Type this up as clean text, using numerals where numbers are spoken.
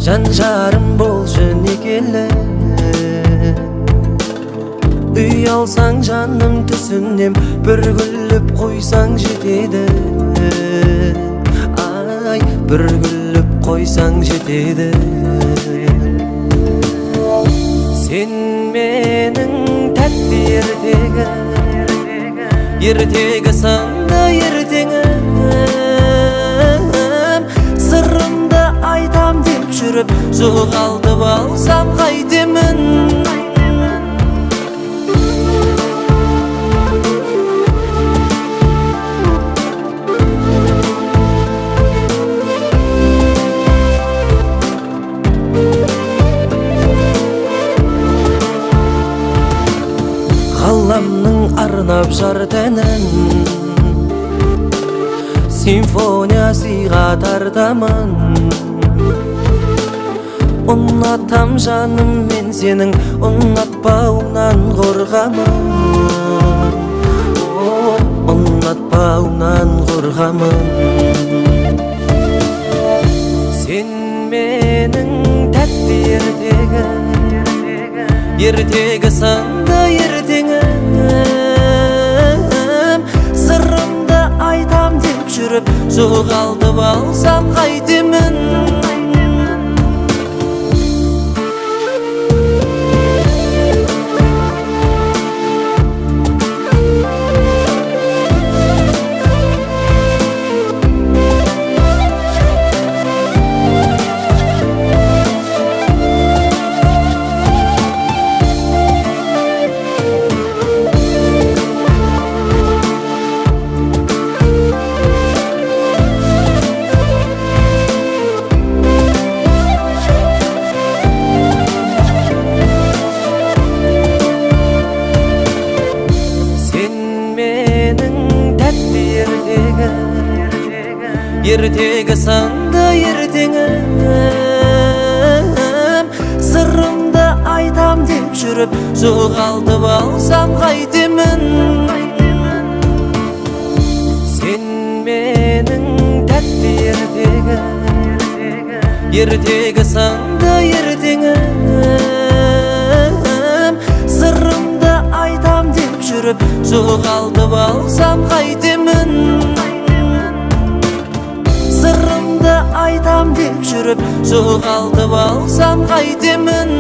Janjarım bolşu nikele. Üy alsang canım tüsünnem, bir güllüp koysang jetedi. Ay, bir güllüp koysang jetedi. Sen mening tatlı yertegi sanda yertengim. Sırrımda aytam dep жүрüp, жоғалтып алсam қайтемін. Қаламның арнап жар тәнін, симфониясыға тартамын. Ұнатам жаным мен сенің, ұнатпауыңнан қорғамын. Ұнатпауыңнан қорғамын. Сен менің тәтті ертегі санда ертеңім. Сырымды айтам деп жүріп, жоғалтып алсам қайтемін. Ертегі санда ертеңім. Сырымды айтам деп жүріп, жоғалтып алсам қайтемін. Сен менің тәтті ертегі санда ертеңім. Сырымды айтам деп жүріп, жоғалтып алсам қайтемін. Sırrımda aytam dep жүрüp, жоғалтып алсам қайтемін.